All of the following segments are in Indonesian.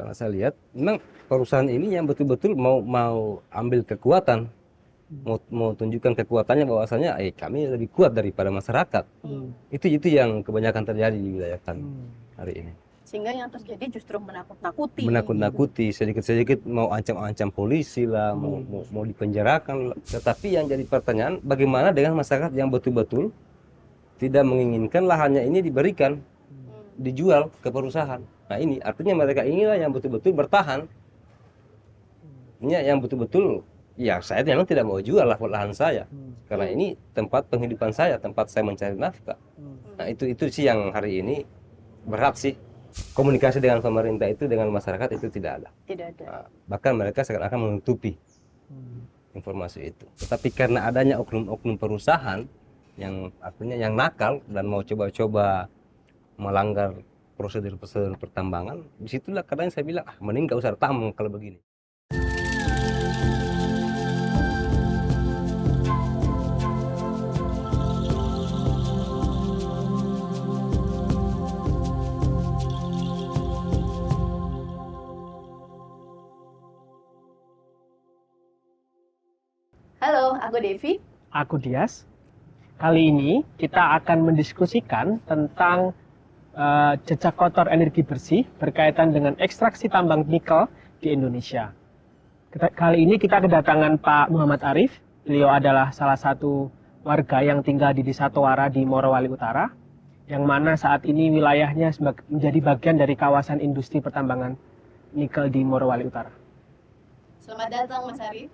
Karena saya lihat memang perusahaan ini yang betul-betul mau ambil kekuatan, mau tunjukkan kekuatannya bahwasanya kami lebih kuat daripada masyarakat. Itu yang kebanyakan terjadi di wilayah kami hari ini. Sehingga yang terjadi justru menakut-nakuti. Menakut-nakuti, sedikit-sedikit mau ancam-ancam polisi lah, mau dipenjarakan. Tetapi yang jadi pertanyaan, bagaimana dengan masyarakat yang betul-betul tidak menginginkan lahannya ini diberikan, dijual ke perusahaan. Nah ini artinya mereka inilah yang betul-betul bertahan. Ini yang betul-betul, ya saya memang tidak mau jual lahan saya. Karena ini tempat penghidupan saya, tempat saya mencari nafkah. Nah itu sih yang hari ini berat sih. Komunikasi dengan pemerintah itu, dengan masyarakat itu tidak ada. Tidak ada. Nah, bahkan mereka seakan-akan menutupi informasi itu. Tetapi karena adanya oknum-oknum perusahaan yang artinya yang nakal dan mau coba-coba melanggar prosedur-prosedur pertambangan, disitulah kadang saya bilang, mending gak usah tambang kalau begini. Halo, aku Devi. Aku Dias. Kali ini kita akan mendiskusikan tentang jejak kotor energi bersih berkaitan dengan ekstraksi tambang nikel di Indonesia. Kali ini kita kedatangan Pak Muhammad Arif. Beliau adalah salah satu warga yang tinggal di Desa Towara di Morowali Utara, yang mana saat ini wilayahnya menjadi bagian dari kawasan industri pertambangan nikel di Morowali Utara. Selamat datang Mas Arif.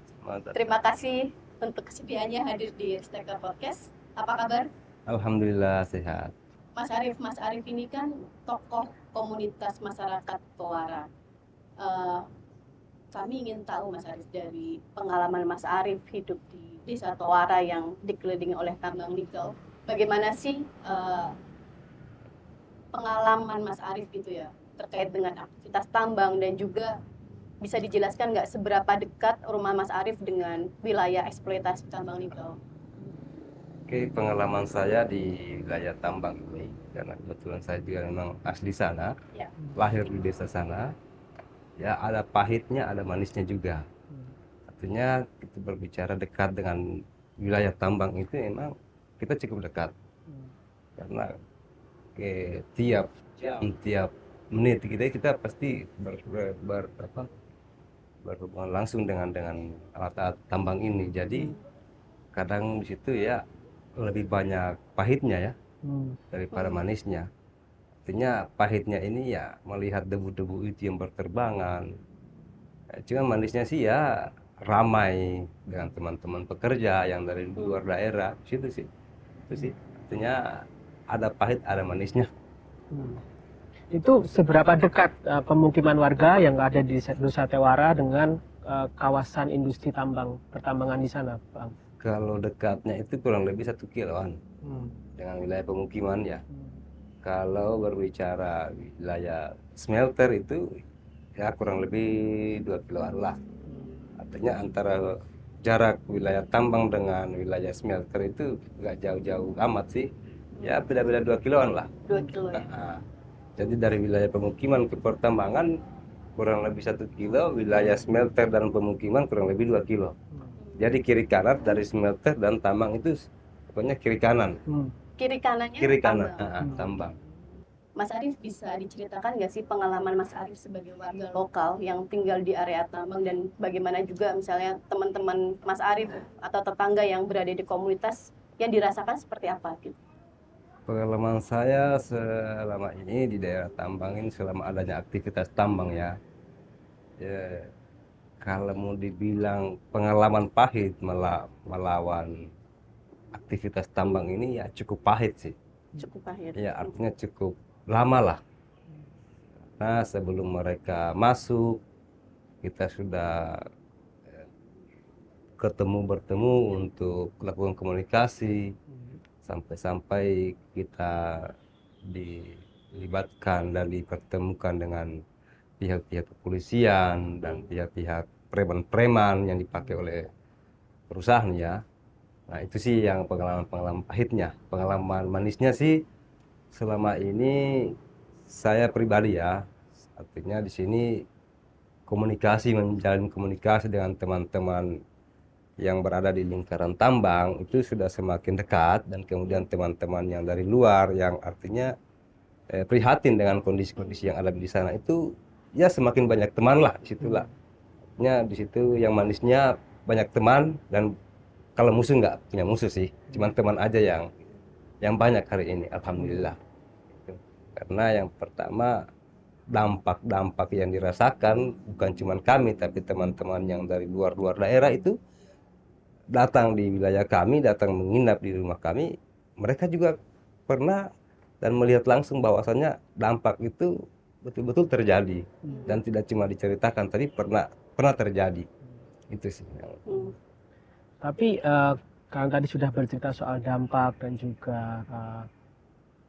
Terima kasih untuk kesediaannya hadir di Staker Podcast. Apa kabar? Alhamdulillah sehat. Mas Arif ini kan tokoh komunitas masyarakat Towara. Kami ingin tahu Mas Arif, dari pengalaman Mas Arif hidup di Desa Towara yang dikelilingi oleh tambang nikel. Bagaimana sih pengalaman Mas Arif gitu ya terkait dengan aktivitas tambang, dan juga bisa dijelaskan nggak seberapa dekat rumah Mas Arif dengan wilayah eksploitasi tambang nikel? Oke, pengalaman saya di wilayah tambang ini, karena kebetulan saya juga memang asli sana, lahir di desa sana, ya ada pahitnya, ada manisnya juga. Artinya kita berbicara dekat dengan wilayah tambang itu memang kita cukup dekat, karena tiap menit kita pasti berhubungan langsung dengan alat-alat tambang ini. Jadi kadang di situ ya lebih banyak pahitnya ya daripada manisnya. Artinya pahitnya ini ya melihat debu-debu itu yang berterbangan. Cuma manisnya sih ya ramai dengan teman-teman pekerja yang dari luar daerah. Situ sih. Itu sih. Artinya ada pahit, ada manisnya. Itu seberapa dekat pemukiman warga yang ada di Desa Towara dengan kawasan industri pertambangan di sana, Bang? Kalau dekatnya itu kurang lebih 1 kiloan dengan wilayah pemukiman ya. Kalau berbicara wilayah smelter itu ya kurang lebih 2 kiloan lah. Artinya antara jarak wilayah tambang dengan wilayah smelter itu nggak jauh-jauh amat sih. Ya beda-beda 2 kiloan lah. 2 kilo ya? Jadi dari wilayah pemukiman ke pertambangan kurang lebih 1 kilo, wilayah smelter dan pemukiman kurang lebih 2 kilo. Jadi kiri kanan dari smelter dan tambang itu pokoknya kiri kanan. Kiri kanannya Kiri kanan tambang. Mas Arif, bisa diceritakan nggak sih pengalaman Mas Arif sebagai warga lokal yang tinggal di area tambang, dan bagaimana juga misalnya teman-teman Mas Arif atau tetangga yang berada di komunitas yang dirasakan seperti apa gitu? Pengalaman saya selama ini di daerah tambang ini, selama adanya aktivitas tambang ya, kalau mau dibilang pengalaman pahit melawan aktivitas tambang ini ya cukup pahit sih. Cukup pahit. Ya artinya cukup lama lah. Nah sebelum mereka masuk kita sudah bertemu untuk melakukan komunikasi. Sampai-sampai kita dilibatkan dan dipertemukan dengan pihak-pihak kepolisian dan pihak-pihak preman-preman yang dipakai oleh perusahaan ya. Nah itu sih yang pengalaman pahitnya. Pengalaman manisnya sih selama ini saya pribadi ya, artinya di sini menjalin komunikasi dengan teman-teman yang berada di lingkaran tambang itu sudah semakin dekat, dan kemudian teman-teman yang dari luar yang artinya prihatin dengan kondisi-kondisi yang ada di sana itu ya semakin banyak teman lah di situlah. Di situ yang manisnya banyak teman, dan kalau musuh nggak punya musuh sih, cuman teman aja yang banyak hari ini, alhamdulillah. Karena yang pertama dampak-dampak yang dirasakan bukan cuma kami, tapi teman-teman yang dari luar-luar daerah itu datang di wilayah kami, datang menginap di rumah kami, mereka juga pernah dan melihat langsung bahwasannya dampak itu betul-betul terjadi, dan tidak cuma diceritakan, tapi pernah terjadi. Itu sih. Tapi kalian tadi sudah bercerita soal dampak dan juga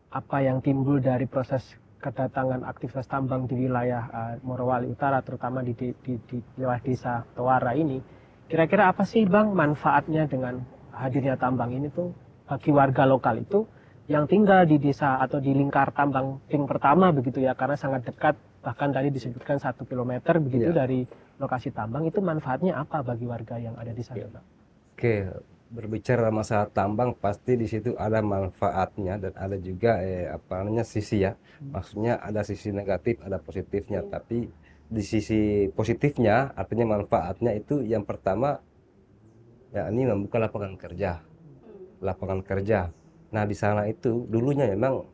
apa yang timbul dari proses kedatangan aktivitas tambang di wilayah Morowali Utara, terutama di wilayah desa Tawara ini. Kira-kira apa sih Bang manfaatnya dengan hadirnya tambang ini tuh bagi warga lokal itu yang tinggal di desa atau di lingkar tambang Ping pertama begitu ya, karena sangat dekat, bahkan tadi disebutkan 1 kilometer begitu dari lokasi tambang, itu manfaatnya apa bagi warga yang ada di sana Bang? Oke, berbicara masalah tambang pasti di situ ada manfaatnya dan ada juga sisi ya. Maksudnya ada sisi negatif, ada positifnya. Tapi di sisi positifnya artinya manfaatnya itu yang pertama ya ini membuka lapangan kerja. Lapangan kerja. Nah, di sana itu dulunya memang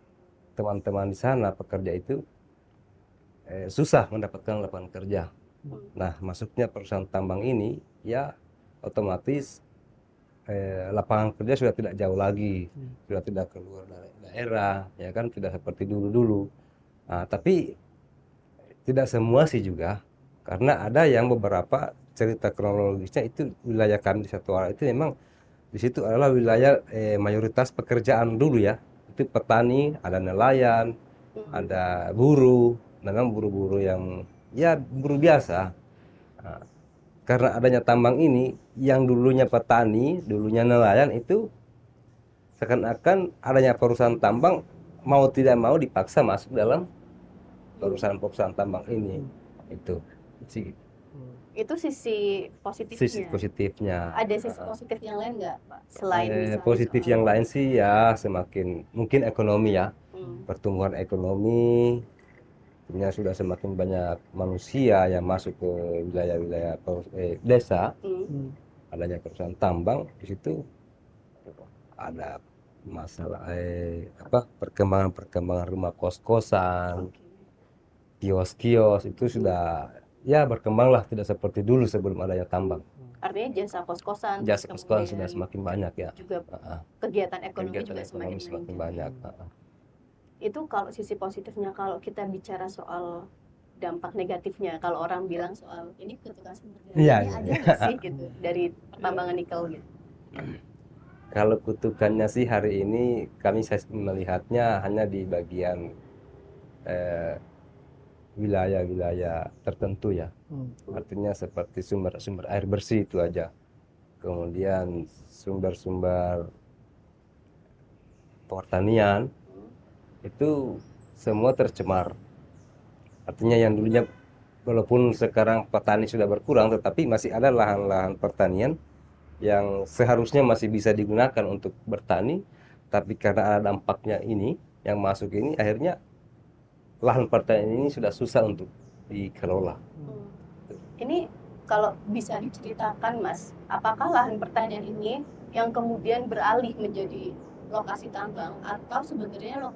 teman-teman di sana pekerja itu susah mendapatkan lapangan kerja. Nah, masuknya perusahaan tambang ini ya otomatis lapangan kerja sudah tidak jauh lagi, sudah tidak keluar dari daerah, ya kan, tidak seperti dulu-dulu. Nah, tapi tidak semua sih juga, karena ada yang beberapa cerita kronologisnya itu wilayah kami di Satuara itu memang di situ adalah wilayah mayoritas pekerjaan dulu ya, itu petani, ada nelayan, ada buruh, memang buru-buru yang ya buruh biasa. Nah, karena adanya tambang ini, yang dulunya petani, dulunya nelayan itu seakan-akan adanya perusahaan tambang mau tidak mau dipaksa masuk dalam perusahaan tambang ini. Itu sisi positifnya. Sisi positifnya. Ada sisi positif yang lain nggak Pak? Selain positif yang lain sih ya semakin mungkin ekonomi ya, pertumbuhan ekonomi. Sudah semakin banyak manusia yang masuk ke wilayah-wilayah desa. Adanya perusahaan tambang di situ ada masalah perkembangan rumah kos-kosan, kios-kios itu sudah ya berkembang lah, tidak seperti dulu sebelum adanya tambang. Artinya jasa kos-kosan Sudah semakin banyak ya. Juga kegiatan ekonomi juga semakin banyak. Itu kalau sisi positifnya. Kalau kita bicara soal dampak negatifnya, kalau orang bilang soal ini kutukan sumber daya ada nggak sih gitu dari pertambangan nikel gitu? Kalau kutukannya sih hari ini saya melihatnya hanya di bagian wilayah-wilayah tertentu ya. Artinya seperti sumber air bersih itu aja. Kemudian sumber-sumber pertanian itu semua tercemar. Artinya yang dulunya walaupun sekarang petani sudah berkurang, tetapi masih ada lahan-lahan pertanian yang seharusnya masih bisa digunakan untuk bertani, tapi karena ada dampaknya ini yang masuk ini, akhirnya lahan pertanian ini sudah susah untuk dikelola. Ini kalau bisa diceritakan Mas, apakah lahan pertanian ini yang kemudian beralih menjadi lokasi tambang, atau sebenarnya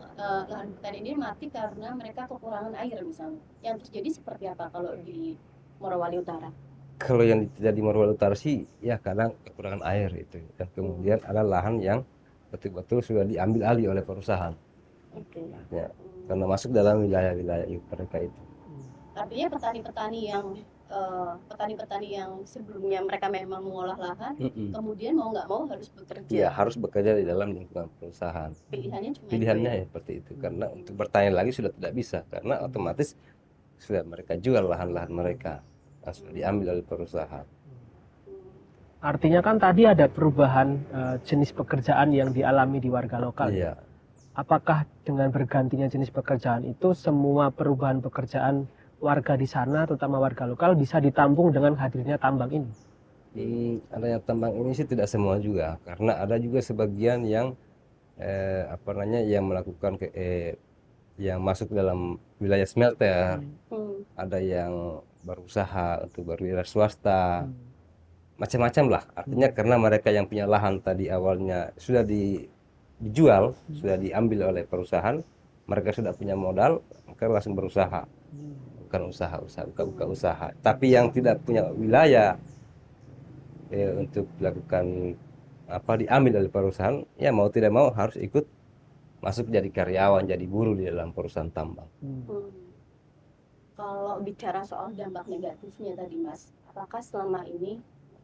lahan pertanian ini mati karena mereka kekurangan air misalnya? Yang terjadi seperti apa kalau di Morowali Utara? Kalau yang terjadi di Morowali Utara sih ya kadang kekurangan air itu, dan kemudian ada lahan yang betul-betul sudah diambil alih oleh perusahaan. Ya, karena masuk dalam wilayah-wilayah mereka itu. Artinya petani-petani yang sebelumnya mereka memang mengolah lahan, kemudian mau nggak mau harus bekerja. Iya, harus bekerja di dalam lingkungan perusahaan. Pilihannya ya seperti itu, karena untuk bertani lagi sudah tidak bisa, karena otomatis sudah mereka jual lahan-lahan mereka, sudah diambil oleh perusahaan. Artinya kan tadi ada perubahan jenis pekerjaan yang dialami di warga lokal. Iya. Apakah dengan bergantinya jenis pekerjaan itu semua perubahan pekerjaan warga di sana, terutama warga lokal, bisa ditampung dengan hadirnya tambang ini? Adanya tambang ini sih tidak semua juga, karena ada juga sebagian yang apa namanya yang melakukan yang masuk dalam wilayah smelter, Hmm. ada yang berusaha untuk berwira swasta, Hmm. macam-macam lah. Artinya karena mereka yang punya lahan tadi awalnya sudah dijual, sudah diambil oleh perusahaan, mereka sudah punya modal, mereka langsung berusaha, bukan buka usaha. Tapi yang tidak punya wilayah untuk dilakukan apa diambil oleh perusahaan, ya mau tidak mau harus ikut masuk jadi karyawan, jadi buruh di dalam perusahaan tambang. Hmm. Kalau bicara soal dampak negatifnya tadi Mas, apakah selama ini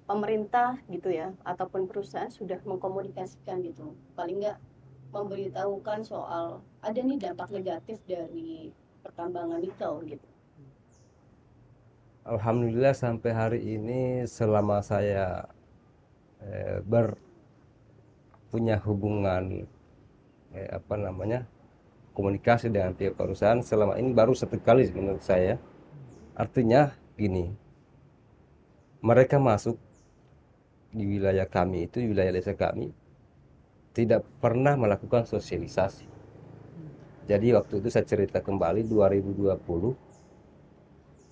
pemerintah gitu ya ataupun perusahaan sudah mengkomunikasikan gitu, paling nggak memberitahukan soal ada nih dampak negatif dari pertambangan nikel gitu? Alhamdulillah sampai hari ini selama saya punya hubungan apa namanya komunikasi dengan pihak perusahaan, selama ini baru satu kali menurut saya. Artinya gini, mereka masuk di wilayah kami itu, di wilayah desa kami, tidak pernah melakukan sosialisasi. Jadi waktu itu saya cerita kembali 2020,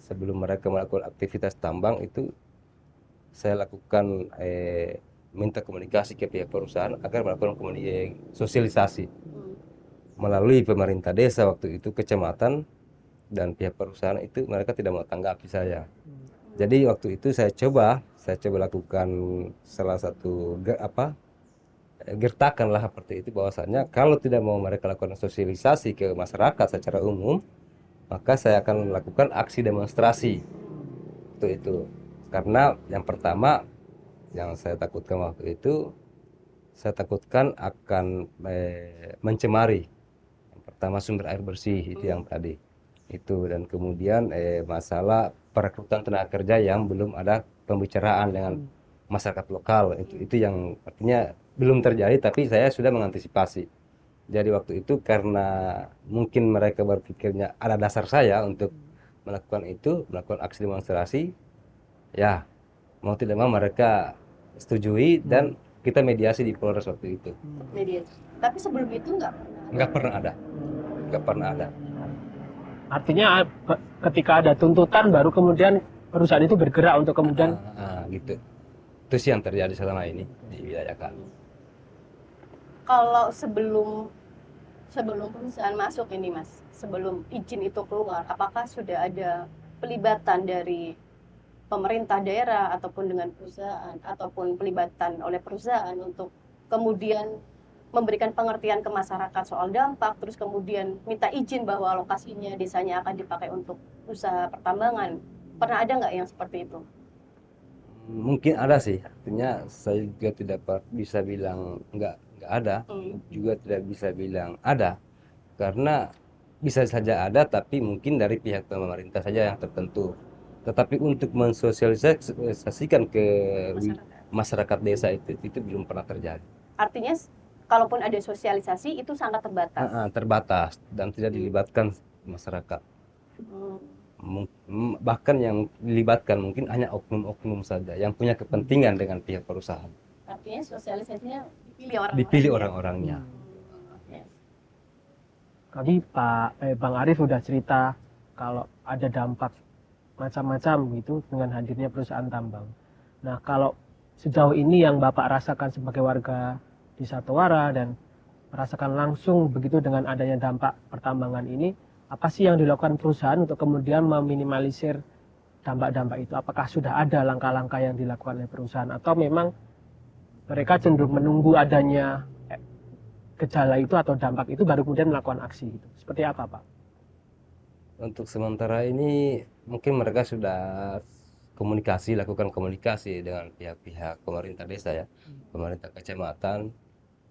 sebelum mereka melakukan aktivitas tambang itu, saya lakukan minta komunikasi ke pihak perusahaan agar melakukan sosialisasi Hmm. melalui pemerintah desa waktu itu, kecamatan, dan pihak perusahaan itu mereka tidak mau tanggapi saya. Jadi waktu itu saya coba lakukan salah satu gertakan lah seperti itu, bahwasannya kalau tidak mau mereka lakukan sosialisasi ke masyarakat secara umum, maka saya akan melakukan aksi demonstrasi itu. Karena yang pertama yang saya takutkan waktu itu, saya takutkan akan mencemari. Yang pertama sumber air bersih itu yang tadi itu, dan kemudian masalah perekrutan tenaga kerja yang belum ada pembicaraan dengan masyarakat lokal, itu yang artinya belum terjadi, tapi saya sudah mengantisipasi. Jadi waktu itu karena mungkin mereka berpikirnya ada dasar saya untuk melakukan aksi demonstrasi, ya mau tidak mau mereka setujui dan kita mediasi di Polres waktu itu. Media. Tapi sebelum itu Nggak pernah ada, nggak pernah ada. Artinya ketika ada tuntutan baru kemudian perusahaan itu bergerak untuk kemudian Gitu. Itu sih yang terjadi selama ini di wilayah kami. kalau sebelum perusahaan masuk ini Mas, sebelum izin itu keluar, apakah sudah ada pelibatan dari pemerintah daerah ataupun dengan perusahaan ataupun pelibatan oleh perusahaan untuk kemudian memberikan pengertian ke masyarakat soal dampak, terus kemudian minta izin bahwa lokasinya desanya akan dipakai untuk usaha pertambangan? Pernah ada nggak yang seperti itu? Mungkin ada sih, artinya saya juga tidak bisa bilang nggak ada, juga tidak bisa bilang ada, karena bisa saja ada, tapi mungkin dari pihak pemerintah saja yang tertentu. Tetapi untuk mensosialisasikan ke masyarakat desa itu belum pernah terjadi. Artinya kalaupun ada sosialisasi itu sangat terbatas. Terbatas dan tidak dilibatkan masyarakat. Bahkan yang dilibatkan mungkin hanya oknum-oknum saja yang punya kepentingan dengan pihak perusahaan. Artinya sosialisasinya dipilih orang-orangnya. Tadi Bang Arif sudah cerita kalau ada dampak macam-macam gitu dengan hadirnya perusahaan tambang. Nah, kalau sejauh ini yang Bapak rasakan sebagai warga di Satowara dan merasakan langsung begitu dengan adanya dampak pertambangan ini, apa sih yang dilakukan perusahaan untuk kemudian meminimalisir dampak-dampak itu? Apakah sudah ada langkah-langkah yang dilakukan oleh perusahaan atau memang mereka cenderung menunggu adanya gejala itu atau dampak itu baru kemudian melakukan aksi gitu? Seperti apa, Pak? Untuk sementara ini mungkin mereka sudah lakukan komunikasi dengan pihak-pihak pemerintah desa ya, pemerintah kecamatan,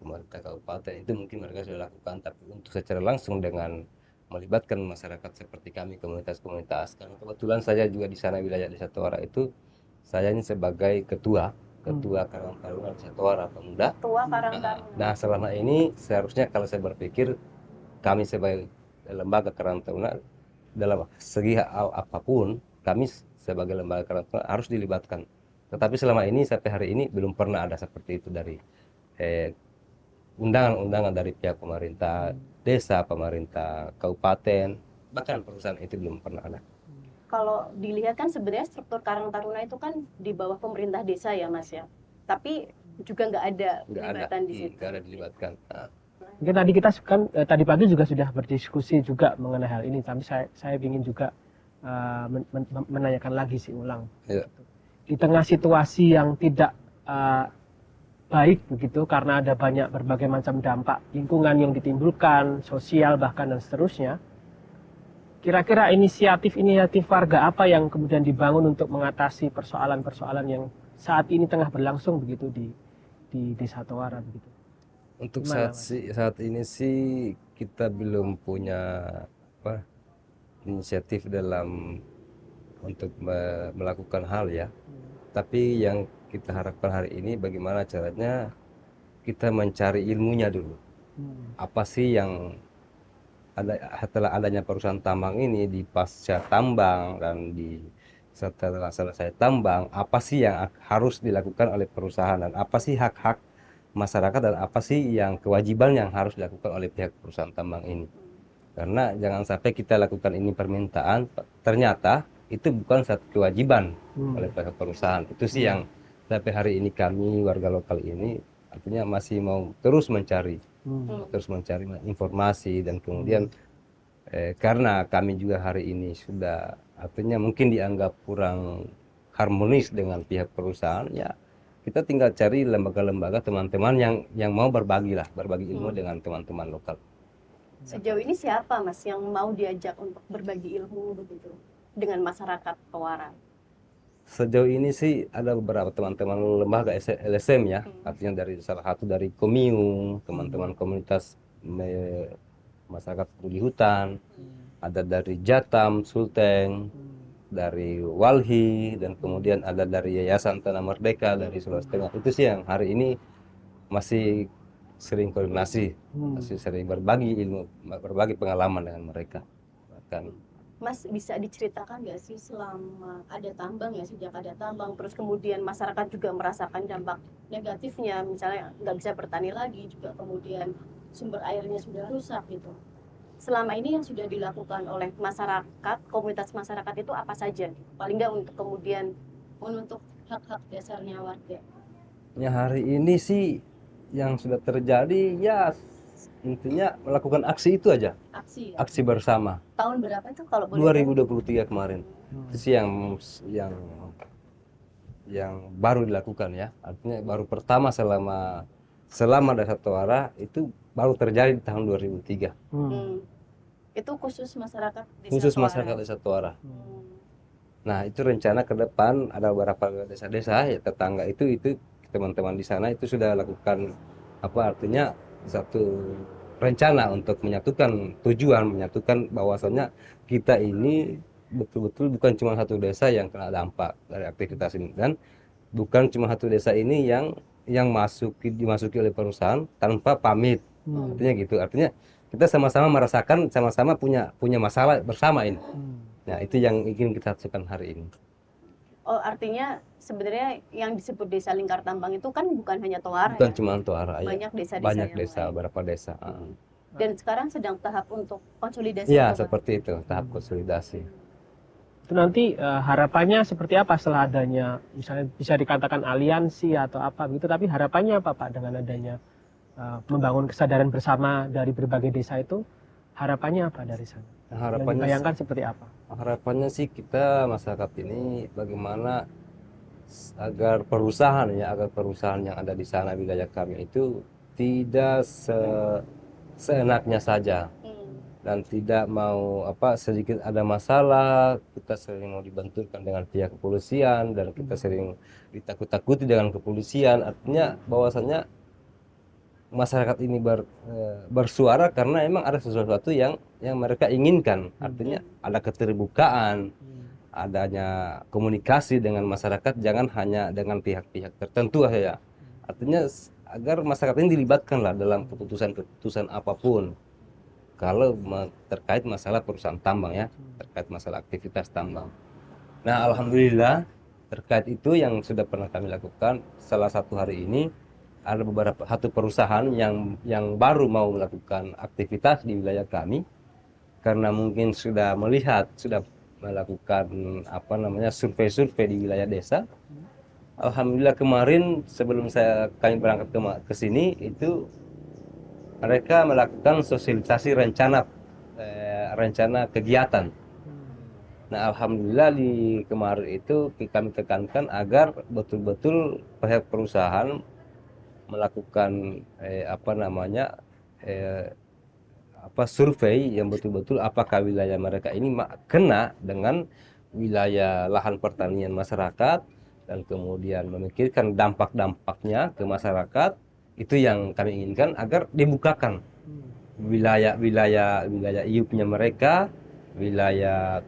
pemerintah kabupaten, itu mungkin mereka sudah lakukan. Tapi untuk secara langsung dengan melibatkan masyarakat seperti kami, komunitas-komunitas, karena kebetulan saya juga di sana wilayah desa Satowara itu, saya ini sebagai ketua Karang Taruna desa Satowara Pemuda. Ketua Karang Taruna. Nah, selama ini seharusnya kalau saya berpikir kami sebagai lembaga Karang Taruna dalam segi apapun kami sebagai lembaga karantina harus dilibatkan. Tetapi selama ini sampai hari ini belum pernah ada seperti itu dari undangan-undangan dari pihak pemerintah desa, pemerintah kabupaten, bahkan perusahaan itu belum pernah ada. Kalau dilihat kan sebenarnya struktur Karang Taruna itu kan di bawah pemerintah desa ya Mas ya. Tapi juga nggak ada pelibatan di situ. Nggak ada dilibatkan. Nah. Mungkin tadi kita kan tadi pagi juga sudah berdiskusi juga mengenai hal ini, tapi saya ingin juga menanyakan lagi ulang. Ya. Di tengah situasi yang tidak baik begitu karena ada berbagai macam dampak lingkungan yang ditimbulkan, sosial bahkan dan seterusnya. Kira-kira inisiatif warga apa yang kemudian dibangun untuk mengatasi persoalan-persoalan yang saat ini tengah berlangsung begitu di Desa Tawara begitu? Untuk Gimana, saat ini sih kita belum punya inisiatif dalam untuk melakukan hal ya. Tapi yang kita harapkan hari ini bagaimana caranya kita mencari ilmunya dulu. Apa sih yang ada setelah adanya perusahaan tambang ini, di pasca tambang dan setelah selesai tambang, apa sih yang harus dilakukan oleh perusahaan dan apa sih hak-hak masyarakat dan apa sih yang kewajiban yang harus dilakukan oleh pihak perusahaan tambang ini. Karena jangan sampai kita lakukan ini permintaan, ternyata itu bukan satu kewajiban oleh pihak perusahaan. Itu sih yang sampai hari ini kami warga lokal ini artinya masih mau terus mencari informasi dan kemudian karena kami juga hari ini sudah artinya mungkin dianggap kurang harmonis dengan pihak perusahaan, ya kita tinggal cari lembaga-lembaga teman-teman yang mau berbagi ilmu dengan teman-teman lokal. Sejauh ini siapa Mas yang mau diajak untuk berbagi ilmu begitu dengan masyarakat Tawara? Sejauh ini sih ada beberapa teman-teman lembaga LSM ya, artinya dari salah satu dari Komium, teman-teman komunitas masyarakat peduli hutan, ada dari Jatam, Sulteng, dari Walhi, dan kemudian ada dari Yayasan Tanah Merdeka dari Sulawesi Tengah. Itu sih yang hari ini masih sering koordinasi, masih sering berbagi ilmu, berbagi pengalaman dengan mereka. Bahkan Mas bisa diceritakan nggak sih selama ada tambang ya, sejak ada tambang terus kemudian masyarakat juga merasakan dampak negatifnya, misalnya nggak bisa bertani lagi, juga kemudian sumber airnya sudah rusak gitu. Selama ini yang sudah dilakukan oleh masyarakat, komunitas masyarakat itu apa saja? Paling nggak untuk kemudian menuntut hak-hak dasarnya warga. ya hari ini sih yang sudah terjadi ya intinya melakukan aksi itu aja, Aksi ya? aksi bersama. Tahun berapa itu kalau boleh tahu? 2023 kemarin. Itu sih yang baru dilakukan ya. Artinya baru pertama selama Desa Tawara itu baru terjadi di tahun 2003. Itu khusus masyarakat Desa Khusus Tawara. masyarakat Desa Tawara. Nah, itu rencana ke depan ada beberapa desa-desa ya tetangga itu teman-teman di sana itu sudah lakukan artinya satu rencana untuk menyatukan bahwasannya kita ini betul-betul bukan cuma satu desa yang kena dampak dari aktivitas ini, dan bukan cuma satu desa ini yang dimasuki oleh perusahaan tanpa pamit. Artinya gitu. Artinya kita sama-sama merasakan, sama-sama punya masalah bersama ini. Nah, itu yang ingin kita lakukan hari ini. Oh, artinya sebenarnya yang disebut desa lingkar tambang itu kan bukan hanya Tawara Bukan ya? cuma Tawara, Banyak desa-desa banyak yang desa, lain. beberapa desa. Dan sekarang sedang tahap untuk konsolidasi. Ya, atau seperti itu, tahap konsolidasi. Itu nanti harapannya seperti apa setelah adanya, misalnya bisa dikatakan aliansi atau apa gitu, tapi harapannya apa Pak dengan adanya membangun kesadaran bersama dari berbagai desa itu, harapannya apa dari sana? Harapannya Yang dibayangkan seperti apa? Harapannya sih kita masyarakat ini bagaimana agar perusahaan yang ada di sana wilayah kami itu tidak seenaknya saja dan tidak mau sedikit ada masalah kita sering mau dibenturkan dengan pihak kepolisian dan kita sering ditakut-takuti dengan kepolisian. Artinya bahwasannya masyarakat ini bersuara karena emang ada sesuatu yang mereka inginkan. Artinya ada keterbukaan, adanya komunikasi dengan masyarakat, jangan hanya dengan pihak-pihak tertentu saja. Artinya agar masyarakat ini dilibatkan lah dalam keputusan-keputusan apapun. kalau terkait masalah perusahaan tambang ya, terkait masalah aktivitas tambang. Nah, alhamdulillah terkait itu yang sudah pernah kami lakukan, salah satu hari ini ada beberapa satu perusahaan yang baru mau melakukan aktivitas di wilayah kami karena mungkin sudah melakukan apa namanya survei-survei di wilayah desa. Alhamdulillah kemarin sebelum kami berangkat ke sini itu mereka melakukan sosialisasi rencana kegiatan. Nah, alhamdulillah di kemarin itu kami tekankan agar betul-betul pihak perusahaan melakukan survei yang betul-betul apakah wilayah mereka ini kena dengan wilayah lahan pertanian masyarakat dan kemudian memikirkan dampak-dampaknya ke masyarakat. Itu yang kami inginkan agar dibukakan wilayah IUP-nya mereka, wilayah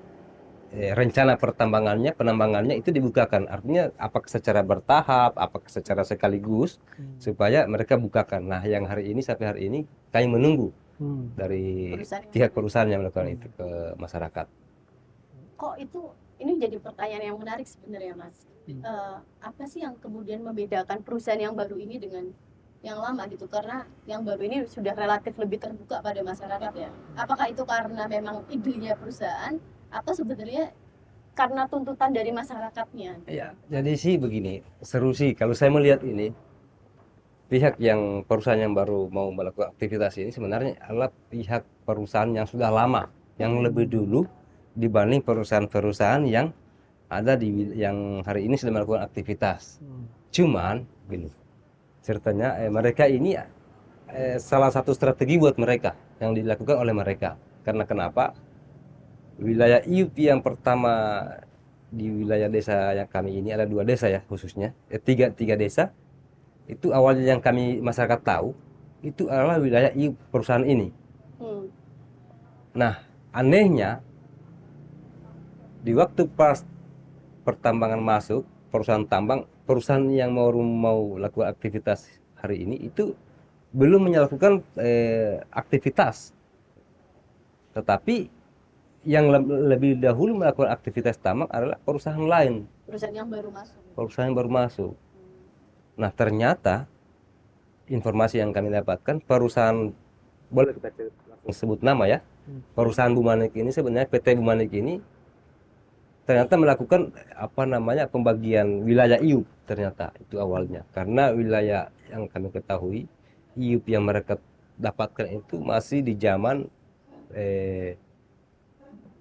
rencana penambangannya itu dibukakan. Artinya apakah secara bertahap, apakah secara sekaligus supaya mereka bukakan. Nah, yang sampai hari ini kami menunggu dari pihak perusahaan yang melakukan itu ke masyarakat. Kok ini jadi pertanyaan yang menarik sebenarnya, Mas. Apa sih yang kemudian membedakan perusahaan yang baru ini dengan yang lama gitu? Karena yang baru ini sudah relatif lebih terbuka pada masyarakat ya. Apakah itu karena memang idenya perusahaan atau sebenarnya karena tuntutan dari masyarakatnya? Ya, jadi sih begini, seru sih kalau saya melihat ini perusahaan yang baru mau melakukan aktivitas ini sebenarnya adalah pihak perusahaan yang sudah lama, yang lebih dulu dibanding perusahaan-perusahaan yang ada yang hari ini sudah melakukan aktivitas. Cuman gini, ceritanya mereka ini salah satu strategi buat mereka yang dilakukan oleh mereka. Karena kenapa? Wilayah IUP yang pertama di wilayah desa yang kami ini ada 2 desa ya khususnya, tiga desa itu awalnya yang kami masyarakat tahu itu adalah wilayah IUP perusahaan ini. Nah, anehnya di waktu pas pertambangan masuk perusahaan yang mau lakukan aktivitas hari ini itu belum melakukan aktivitas, tetapi yang lebih dahulu melakukan aktivitas tambang adalah perusahaan lain. Perusahaan yang baru masuk. Perusahaan yang baru masuk. Nah, ternyata informasi yang kami dapatkan perusahaan, boleh kita sebut nama ya, perusahaan Bumanik ini sebenarnya PT Bumanik ini ternyata melakukan pembagian wilayah IUP ternyata itu awalnya. Karena wilayah yang kami ketahui IUP yang mereka dapatkan itu masih di zaman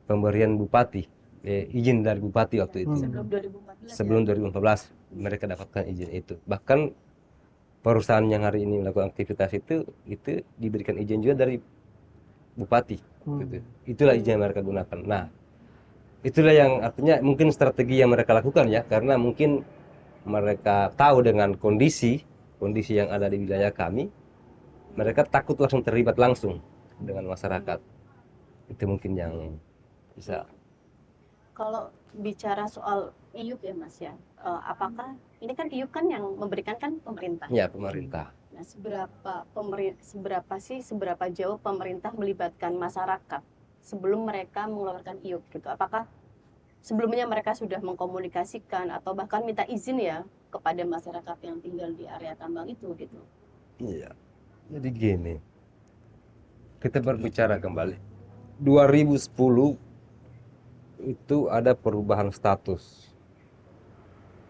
pemberian bupati, izin dari bupati waktu itu. Sebelum 2014 mereka dapatkan izin itu. Bahkan perusahaan yang hari ini melakukan aktivitas itu diberikan izin juga dari bupati. Gitu. Itulah izin yang mereka gunakan. Nah, itulah yang artinya mungkin strategi yang mereka lakukan ya, karena mungkin mereka tahu dengan kondisi yang ada di wilayah kami, mereka takut langsung terlibat langsung dengan masyarakat. Itu mungkin yang bisa. Kalau bicara soal IUP ya Mas ya, apakah ini kan IUP kan yang memberikan kan pemerintah? Ya, pemerintah. Nah, seberapa jauh pemerintah melibatkan masyarakat sebelum mereka mengeluarkan IUP gitu? Apakah sebelumnya mereka sudah mengkomunikasikan atau bahkan minta izin ya kepada masyarakat yang tinggal di area tambang itu gitu? Iya. Jadi gini, kita berbicara kembali. 2010 itu ada perubahan status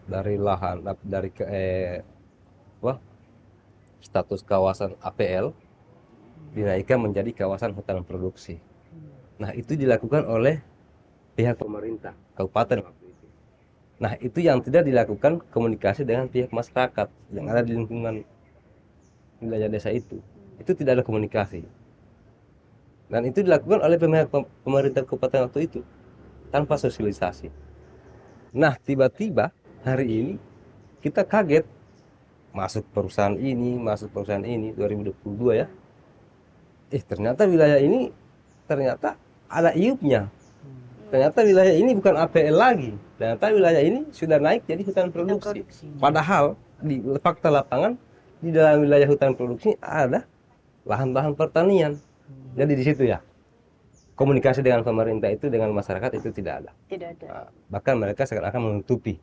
dari lahan status kawasan APL dinaikkan menjadi kawasan hutan produksi. Nah, itu dilakukan oleh pihak pemerintah kabupaten waktu itu. Nah, itu yang tidak dilakukan komunikasi dengan pihak masyarakat yang ada di lingkungan wilayah desa itu tidak ada komunikasi. Dan itu dilakukan oleh pihak pemerintah kabupaten waktu itu tanpa sosialisasi. Nah, tiba-tiba hari ini kita kaget masuk perusahaan ini 2022 ya. Ternyata wilayah ini ternyata ada IUP-nya. Ternyata wilayah ini bukan APL lagi. Ternyata wilayah ini sudah naik jadi hutan produksi. Padahal di fakta lapangan di dalam wilayah hutan produksi ada lahan-lahan pertanian. Jadi di situ ya komunikasi dengan pemerintah itu dengan masyarakat itu tidak ada. Tidak ada. Nah, bahkan mereka seakan-akan menutupi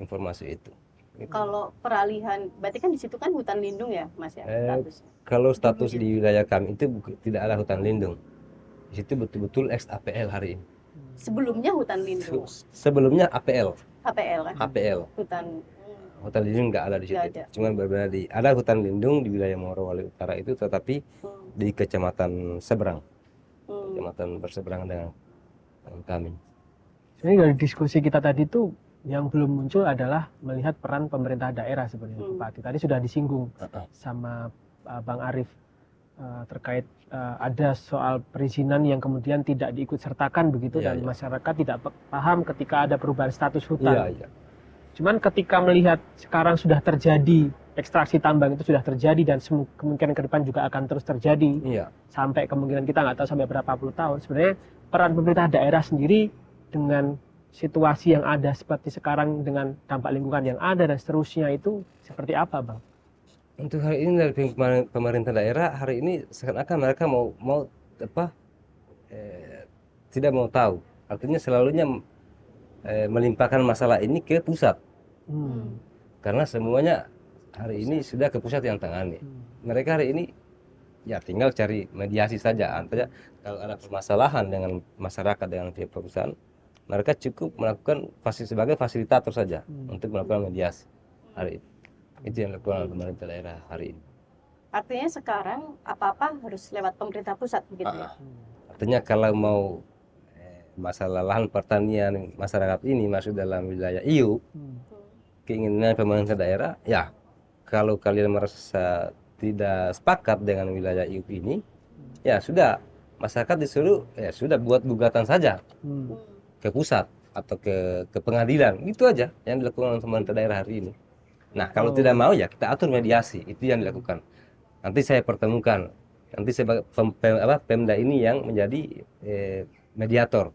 informasi itu. Kalau peralihan, berarti kan di situ kan hutan lindung ya, Mas ya, statusnya. Kalau status di wilayah kami itu tidak ada hutan lindung. Di situ betul-betul ex APL hari ini. Sebelumnya hutan lindung, Sebelumnya APL, HPL kan, APL. Hutan lindung nggak ada di situ. Nggak ada. Cuman berbeda ada hutan lindung di wilayah Morowali Utara itu, tetapi di kecamatan seberang, kecamatan berseberangan dengan kami. Sebenarnya dari diskusi kita tadi itu yang belum muncul adalah melihat peran pemerintah daerah sebenarnya, Pak Ati. Tadi sudah disinggung sama Bang Arif terkait ada soal perizinan yang kemudian tidak diikut sertakan begitu, dan masyarakat tidak paham ketika ada perubahan status hutan. Cuman ketika melihat sekarang sudah terjadi ekstraksi tambang, itu sudah terjadi dan kemungkinan ke depan juga akan terus terjadi sampai kemungkinan kita nggak tahu sampai berapa puluh tahun. Sebenarnya peran pemerintah daerah sendiri dengan situasi yang ada seperti sekarang dengan dampak lingkungan yang ada dan seterusnya itu seperti apa, Bang? Untuk hari ini dari pemerintah daerah hari ini seakan-akan mereka mau tidak mau tahu. Artinya selalunya melimpahkan masalah ini ke pusat. Karena semuanya hari ini sudah ke pusat yang tangani. Mereka hari ini ya tinggal cari mediasi saja. Artinya kalau ada permasalahan dengan masyarakat, dengan pihak perusahaan, mereka cukup melakukan sebagai fasilitator saja untuk melakukan mediasi hari ini. Itu yang dilakukan oleh pemerintah daerah hari ini. Artinya sekarang apa-apa harus lewat pemerintah pusat begitu ya? Artinya kalau mau masalah lahan pertanian masyarakat ini masuk dalam wilayah IU, keinginan pemerintah daerah, ya kalau kalian merasa tidak sepakat dengan wilayah IU ini, ya sudah, masyarakat disuruh ya sudah buat gugatan saja ke pusat atau ke pengadilan, itu aja yang dilakukan oleh pemerintah daerah hari ini. Nah kalau tidak mau ya kita atur mediasi, itu yang dilakukan. Nanti saya pertemukan, nanti sebagai Pemda ini yang menjadi mediator,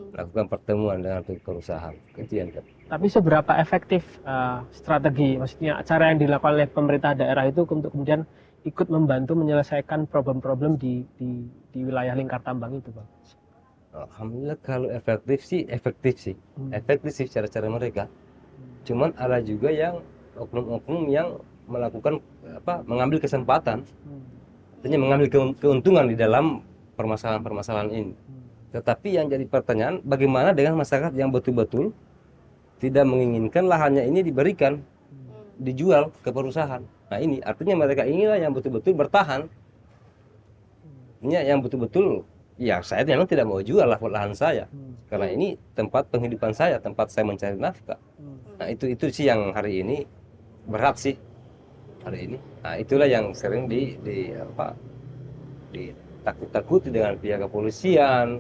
melakukan pertemuan dengan perusahaan. Itu yang Tapi seberapa efektif strategi, maksudnya cara yang dilakukan oleh pemerintah daerah itu untuk kemudian ikut membantu menyelesaikan problem-problem di wilayah lingkar tambang itu, Bang? Alhamdulillah kalau efektif sih cara-cara mereka. Cuman ada juga yang oknum-oknum yang melakukan mengambil kesempatan, artinya mengambil keuntungan di dalam permasalahan-permasalahan ini. Tetapi yang jadi pertanyaan, bagaimana dengan masyarakat yang betul-betul tidak menginginkan lahannya ini diberikan, dijual ke perusahaan. Nah ini artinya mereka inilah yang betul-betul bertahan. Ini yang betul-betul, ya saya memang tidak mau jual lahan saya, karena ini tempat penghidupan saya, tempat saya mencari nafkah. Nah itu sih yang hari ini berat sih hari ini. Nah itulah yang sering ditakut-takuti dengan pihak kepolisian,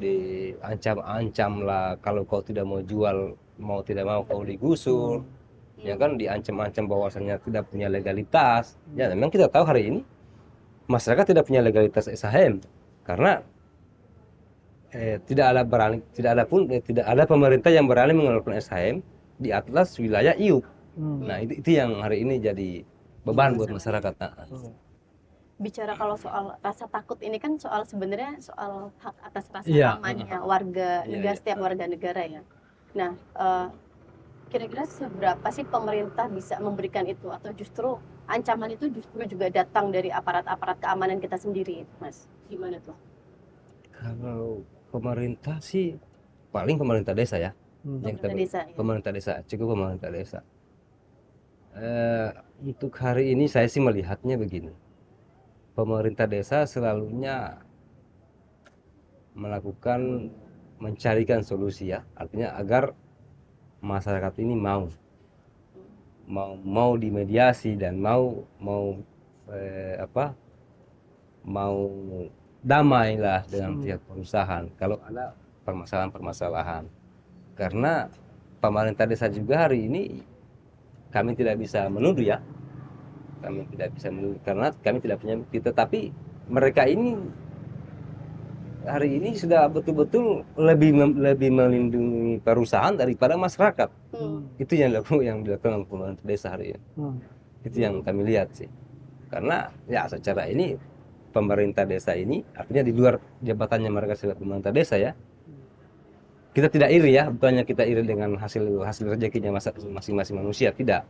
diancam-ancam lah, kalau kau tidak mau jual, mau tidak mau kau digusur, ya kan, diancam-ancam bahwasannya tidak punya legalitas. Ya memang kita tahu hari ini masyarakat tidak punya legalitas SHM karena tidak ada pemerintah yang berani mengeluarkan SHM di atas wilayah IUP. Nah itu yang hari ini jadi beban buat masyarakat. Bicara kalau soal rasa takut ini kan sebenarnya soal hak atas rasa amannya warga negara, setiap warga negara ya. Nah, kira-kira seberapa sih pemerintah bisa memberikan itu, atau justru ancaman itu justru juga datang dari aparat-aparat keamanan kita sendiri, Mas? Gimana tuh? Kalau pemerintah sih paling pemerintah desa ya. Pemerintah desa, cukup pemerintah desa. Untuk hari ini saya sih melihatnya begini. Pemerintah desa selalunya mencarikan solusi ya, artinya agar masyarakat ini mau dimediasi dan mau damai lah dengan pihak perusahaan kalau ada permasalahan. Karena pemerintah desa juga hari ini kami tidak bisa menuduh ya. Kami tidak bisa menuduh karena kami tidak punya bukti, tetapi mereka ini hari ini sudah betul-betul lebih melindungi perusahaan daripada masyarakat. Itu yang dilakukan oleh pemerintah desa hari ini. Itu yang kami lihat sih. Karena ya secara ini pemerintah desa ini, artinya di luar jabatannya mereka sebagai pemerintah desa ya, kita tidak iri ya, bukannya kita iri dengan hasil rezekinya masing-masing manusia, tidak.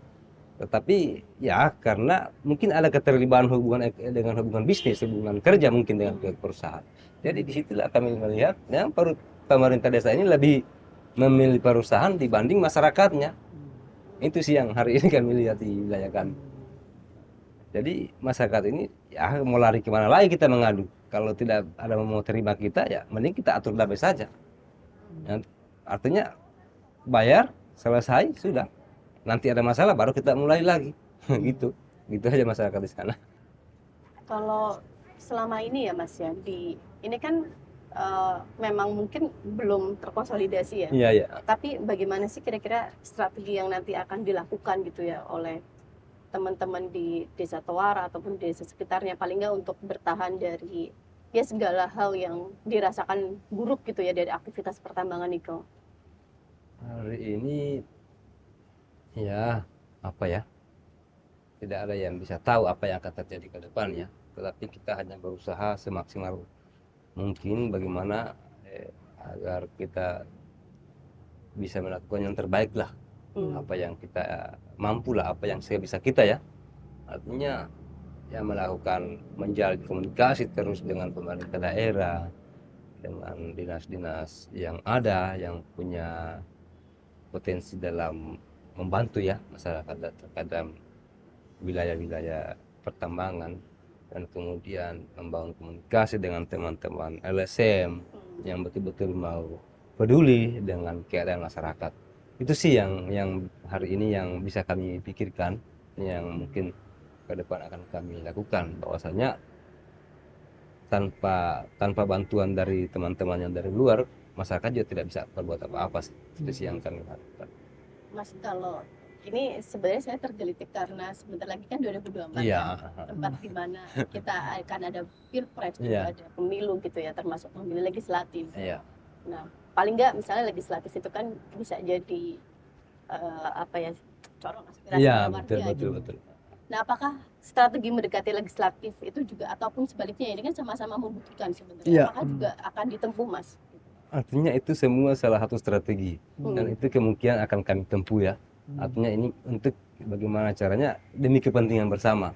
Tetapi ya karena mungkin ada keterlibatan dengan hubungan bisnis, hubungan kerja mungkin dengan pihak perusahaan. Jadi disitulah kami melihat ya, pemerintah desa ini lebih memilih perusahaan dibanding masyarakatnya. Itu sih yang hari ini kami lihat di wilayah kami. Jadi masyarakat ini ya mau lari kemana lagi kita mengadu. Kalau tidak ada mau terima kita ya mending kita atur damai saja. Ya, artinya bayar selesai sudah. Nanti ada masalah baru kita mulai lagi. gitu aja masyarakat di sana. Kalau selama ini ya Mas ya, ini kan memang mungkin belum terkonsolidasi ya. Iya, iya. Tapi bagaimana sih kira-kira strategi yang nanti akan dilakukan gitu ya oleh teman-teman di Desa Tawara ataupun desa sekitarnya, paling nggak untuk bertahan dari ya segala hal yang dirasakan buruk gitu ya dari aktivitas pertambangan nikel. Hari ini ya apa ya, tidak ada yang bisa tahu apa yang akan terjadi ke depannya, tetapi kita hanya berusaha semaksimal mungkin bagaimana agar kita bisa melakukan yang terbaik lah, apa yang kita mampu lah, apa yang bisa kita ya, artinya ya melakukan menjalin komunikasi terus dengan pemerintah daerah, dengan dinas-dinas yang ada yang punya potensi dalam membantu ya masyarakat terhadap wilayah-wilayah pertambangan, dan kemudian membangun komunikasi dengan teman-teman LSM yang betul-betul mau peduli dengan keadaan masyarakat. Itu sih yang hari ini yang bisa kami pikirkan, yang mungkin ke depan akan kami lakukan, bahwasanya tanpa bantuan dari teman-teman yang dari luar, masyarakat juga tidak bisa berbuat apa-apa sih. Itu sih yang kami lakukan. Mas, kalau ini sebenarnya saya tergelitik karena sebentar lagi kan 2024 Iya. kan, tempat di mana kita akan ada pilpres juga, Iya. ada pemilu gitu ya, termasuk pemilu legislatif. Iya. Nah, paling nggak misalnya legislatif itu kan bisa jadi apa ya, corong aspirasi Iya, warga gitu. betul. Nah, apakah strategi mendekati legislatif itu juga ataupun sebaliknya ini kan sama-sama membutuhkan sebenarnya, Iya. apakah juga akan ditempuh Mas? Artinya itu semua salah satu strategi, dan itu kemungkinan akan kami tempuh ya. Artinya ini untuk bagaimana caranya demi kepentingan bersama.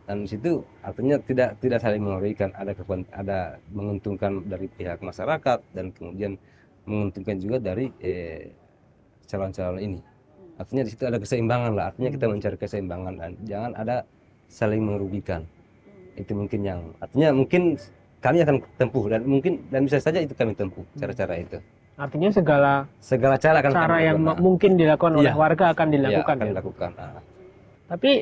Dan di situ artinya tidak saling merugikan, ada menguntungkan dari pihak masyarakat dan kemudian menguntungkan juga dari calon-calon ini. Artinya di situ ada keseimbangan lah. Artinya kita mencari keseimbangan dan jangan ada saling merugikan. Itu mungkin yang artinya mungkin kami akan tempuh, dan bisa saja itu kami tempuh cara-cara itu. Artinya segala Cara akan cara kami yang lakukan. mungkin dilakukan oleh Iya. warga akan Iya, dilakukan. akan Ya? dilakukan. Tapi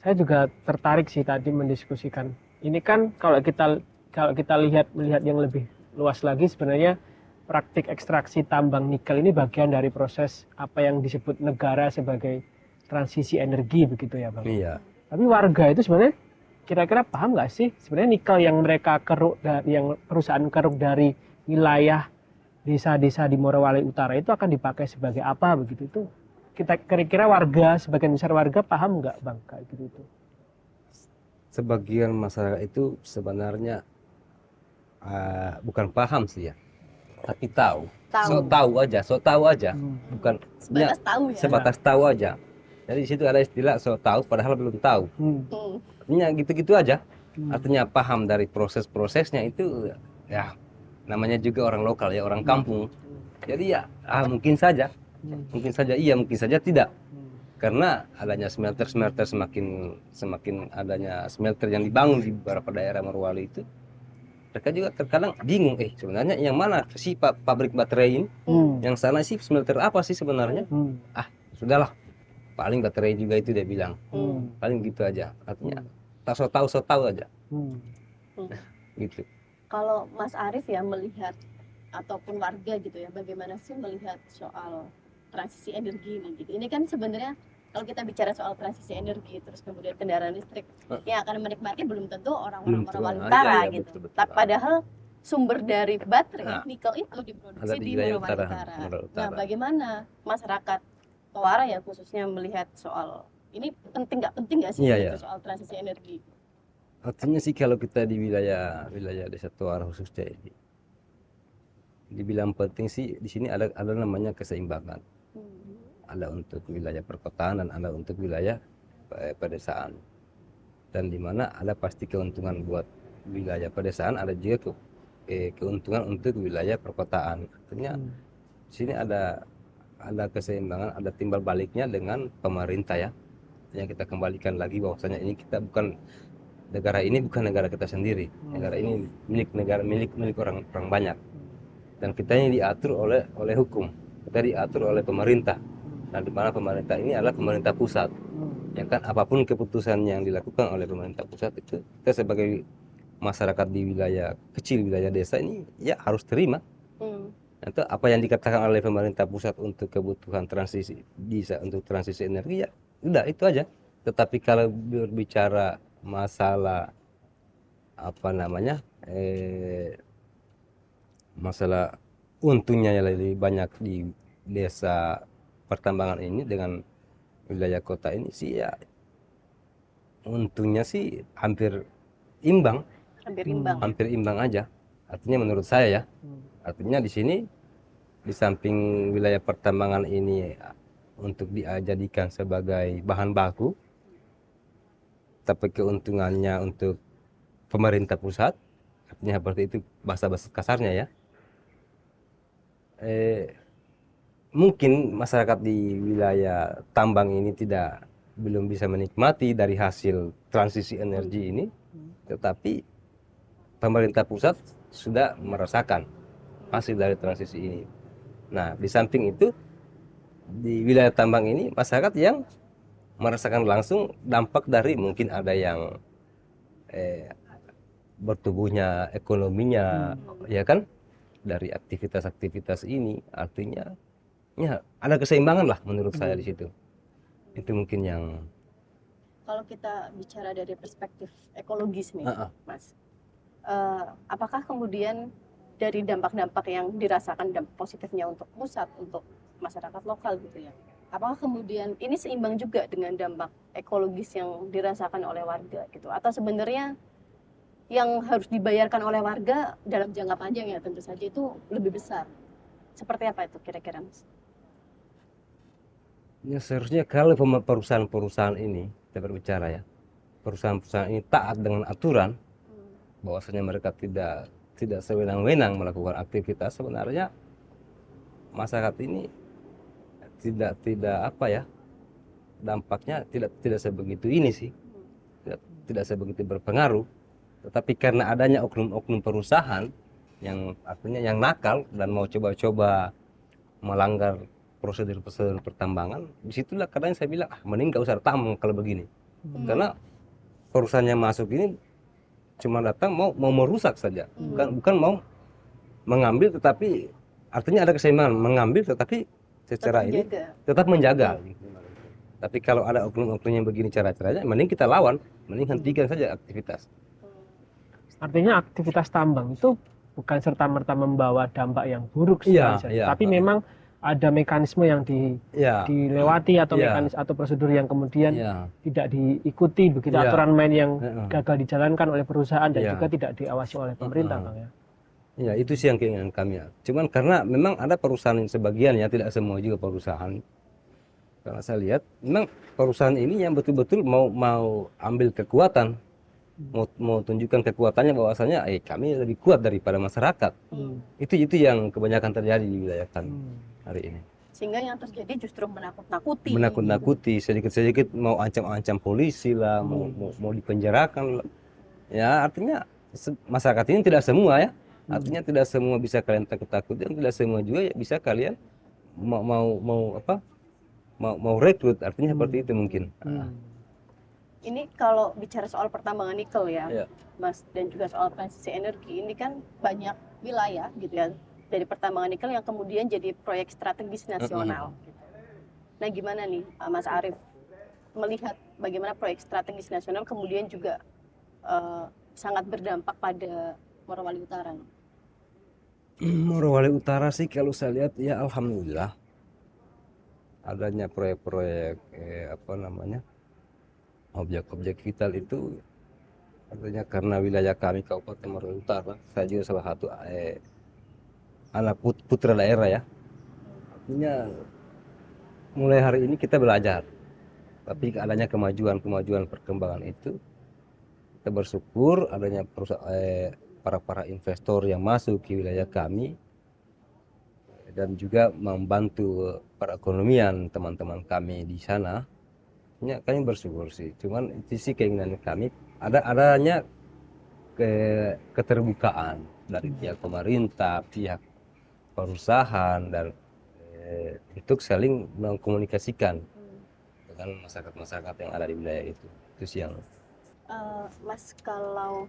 saya juga tertarik sih tadi mendiskusikan. Ini kan kalau kita melihat yang lebih luas lagi, sebenarnya praktik ekstraksi tambang nikel ini bagian dari proses apa yang disebut negara sebagai transisi energi begitu ya Bang. Iya. Tapi warga itu sebenarnya kira-kira paham nggak sih sebenarnya nikel yang mereka keruk, yang perusahaan keruk dari wilayah desa-desa di Morowali Utara itu akan dipakai sebagai apa begitu? Itu kita kira-kira warga, sebagian besar warga paham nggak Bang kayak gitu itu? Sebagian masyarakat itu sebenarnya bukan paham sih ya, tapi tahu. So tahu aja. Bukan Sebatas tahu ya. sebatas tahu aja. Jadi di situ ada istilah so tahu padahal belum tahu. Artinya gitu-gitu aja. Artinya paham dari proses-prosesnya itu ya, namanya juga orang lokal ya, orang kampung. Jadi ya mungkin saja iya, mungkin saja tidak. Karena adanya smelter semakin adanya smelter yang dibangun di beberapa daerah Morowali itu, mereka juga terkadang bingung, sebenarnya yang mana sih pabrik baterai ini? Yang sana sih smelter apa sih sebenarnya? Sudahlah, paling baterai juga itu dia bilang. Paling gitu aja. Artinya so tahu aja. Gitu. Kalau Mas Arief ya melihat ataupun warga gitu ya, bagaimana sih melihat soal transisi energi ini gitu. Ini kan sebenarnya kalau kita bicara soal transisi energi terus kemudian kendaraan listrik yang akan menikmati belum tentu orang-orang Morowali Utara gitu. Betul. Padahal sumber dari baterai nikel itu diproduksi Ada di wilayah Morowali Utara. Nah, bagaimana masyarakat Tawara ya khususnya melihat soal ini penting nggak sih gitu, soal transisi energi? Artinya sih kalau kita di wilayah wilayah Desa Toara khususnya ini, dibilang penting sih di sini ada namanya keseimbangan. Ada untuk wilayah perkotaan dan ada untuk wilayah pedesaan. Dan di mana ada pasti keuntungan buat wilayah pedesaan, ada juga keuntungan untuk wilayah perkotaan. Artinya di sini ada keseimbangan, ada timbal baliknya dengan pemerintah ya. Yang kita kembalikan lagi bahwasanya ini kita bukan negara ini bukan negara kita sendiri. Negara ini milik orang banyak. Dan kita ini diatur oleh hukum. Kita diatur oleh pemerintah. Nah, di mana pemerintah ini adalah pemerintah pusat. Ya kan, apapun keputusan yang dilakukan oleh pemerintah pusat itu kita sebagai masyarakat di wilayah kecil, wilayah desa ini ya harus terima. Atau apa yang dikatakan oleh pemerintah pusat untuk kebutuhan transisi bisa untuk transisi energi ya udah itu aja. Tetapi kalau berbicara masalah apa namanya masalah untungnya yang lebih banyak di desa pertambangan ini dengan wilayah kota ini sih ya untungnya sih hampir imbang hampir imbang aja. Artinya menurut saya ya, artinya di sini di samping wilayah pertambangan ini untuk dijadikan sebagai bahan baku, tapi keuntungannya untuk pemerintah pusat, artinya seperti itu bahasa kasarnya ya. Mungkin masyarakat di wilayah tambang ini belum bisa menikmati dari hasil transisi energi ini, tetapi pemerintah pusat sudah merasakan hasil dari transisi ini. Nah, di samping itu di wilayah tambang ini masyarakat yang merasakan langsung dampak dari mungkin ada yang bertumbuhnya ekonominya, ya kan, dari aktivitas-aktivitas ini. Artinya ya ada keseimbangan lah menurut saya di situ. Itu mungkin yang kalau kita bicara dari perspektif ekologis nih, Mas, apakah kemudian dari dampak-dampak yang dirasakan dampak positifnya untuk pusat, untuk masyarakat lokal gitu ya, apakah kemudian ini seimbang juga dengan dampak ekologis yang dirasakan oleh warga gitu, atau sebenarnya yang harus dibayarkan oleh warga dalam jangka panjang ya tentu saja itu lebih besar? Seperti apa itu kira-kira, Mas? ya seharusnya kalau perusahaan-perusahaan ini kita berbicara ya, perusahaan-perusahaan ini taat dengan aturan, bahwasanya mereka tidak sewenang-wenang melakukan aktivitas, sebenarnya masyarakat ini tidak apa ya, dampaknya tidak sebegitu ini sih, tidak sebegitu berpengaruh. Tetapi karena adanya oknum-oknum perusahaan yang artinya yang nakal dan mau coba-coba melanggar prosedur-prosedur pertambangan, disitulah kadang saya bilang mending gak usah tambang kalau begini. Karena perusahaannya masuk ini cuma datang mau merusak saja, bukan mau mengambil, tetapi artinya ada keseimbangan, mengambil tetapi secara ini tetap menjaga. Tapi kalau ada oknum-oknum yang begini cara-caranya, mending kita lawan, mending hentikan saja aktivitas. Artinya aktivitas tambang itu bukan serta-merta membawa dampak yang buruk saja, tapi memang ada mekanisme yang dilewati atau mekanisme atau prosedur yang kemudian tidak diikuti begitu, aturan main yang gagal dijalankan oleh perusahaan dan juga tidak diawasi oleh pemerintah, Bang ya. Ya, itu sih yang keinginan kami ya. Cuman karena memang ada perusahaan sebagian ya, tidak semua juga perusahaan. Karena saya lihat memang perusahaan ini yang betul-betul mau ambil kekuatan, mau tunjukkan kekuatannya bahwasanya kami lebih kuat daripada masyarakat. Itu yang kebanyakan terjadi di wilayah kami hari ini. Sehingga yang terjadi justru menakut-nakuti, sedikit-sedikit mau ancam-ancam polisi lah, mau dipenjarakan. Ya, artinya masyarakat ini tidak semua ya. Artinya tidak semua bisa kalian takut-takut, dan tidak semua juga ya bisa kalian mau rekrut. Artinya seperti itu mungkin. Ini kalau bicara soal pertambangan nikel ya, Mas, dan juga soal transisi energi, ini kan banyak wilayah gitu ya dari pertambangan nikel yang kemudian jadi proyek strategis nasional. Nah, gimana nih Mas Arief melihat bagaimana proyek strategis nasional kemudian juga sangat berdampak pada Morowali Utara? Morowali Utara sih kalau saya lihat ya alhamdulillah adanya proyek-proyek objek-objek vital itu Artinya karena wilayah kami Kabupaten Merauke Utara, saya juga salah satu anak putra daerah ya. Artinya mulai hari ini kita belajar. Tapi adanya kemajuan perkembangan itu, kita bersyukur adanya para investor yang masuk ke wilayah kami dan juga membantu perekonomian teman-teman kami di sana. Ya, kami bersyukur sih. Cuman itu sih keinginan kami, adanya keterbukaan dari pihak pemerintah, pihak perusahaan dan untuk saling mengkomunikasikan dengan masyarakat-masyarakat yang ada di wilayah itu. Itu sih yang Mas, kalau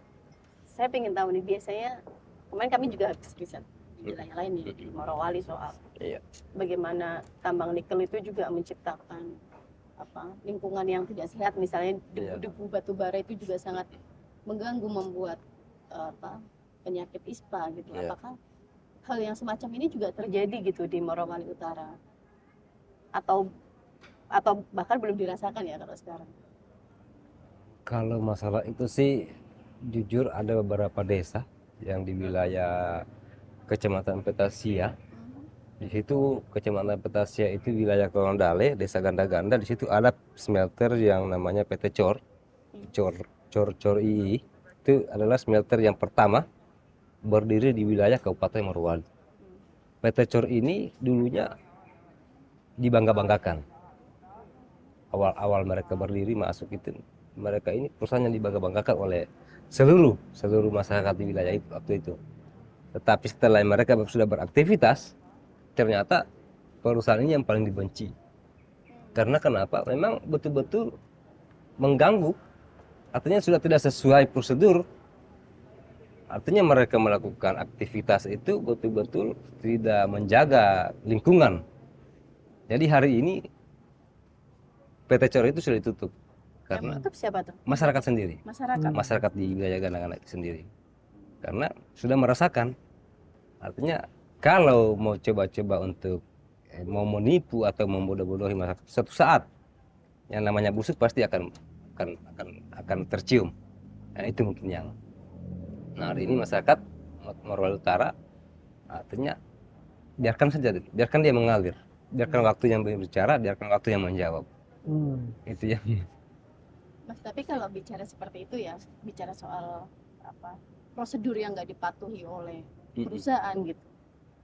saya pengen tahu nih, biasanya kemarin kami juga habis riset di wilayah lain ya, di Morowali soal iya. bagaimana tambang nikel itu juga menciptakan lingkungan yang tidak sehat, misalnya debu-debu batu bara itu juga sangat mengganggu, membuat penyakit ISPA gitu. Iya. Apakah hal yang semacam ini juga terjadi gitu di Morowali Utara, atau bahkan belum dirasakan ya kalau sekarang? Kalau masalah itu sih jujur ada beberapa desa yang di wilayah Kecamatan Petasia. Di situ Kecamatan Petasia itu wilayah Korondale, Desa Ganda-Ganda. Di situ ada smelter yang namanya PT Cor. Cor II. Itu adalah smelter yang pertama berdiri di wilayah Kabupaten Morowali. PT Cor ini dulunya dibangga-banggakan. Awal mereka berdiri masuk itu, mereka ini perusahaan yang dibangga-banggakan oleh seluruh masyarakat di wilayah itu waktu itu. Tetapi setelah mereka sudah beraktivitas, ternyata perusahaan ini yang paling dibenci. Karena kenapa? Memang betul-betul mengganggu. Artinya sudah tidak sesuai prosedur. Artinya mereka melakukan aktivitas itu betul-betul tidak menjaga lingkungan. Jadi hari ini PT Cor itu sudah ditutup. Karena Yang tutup siapa tuh? masyarakat sendiri. Masyarakat di wilayah Ganda-Ganda itu sendiri. Karena sudah merasakan. Artinya kalau mau coba-coba untuk mau menipu atau membodoh-bodohi masyarakat, suatu saat yang namanya busuk pasti akan tercium. Nah, itu mungkin yang. Nah, hari ini masyarakat Morowali Utara artinya biarkan saja, biarkan dia mengalir, biarkan waktu yang berbicara, biarkan waktu yang menjawab. Itu ya. Mas, tapi kalau bicara seperti itu ya, bicara soal prosedur yang nggak dipatuhi oleh perusahaan gitu.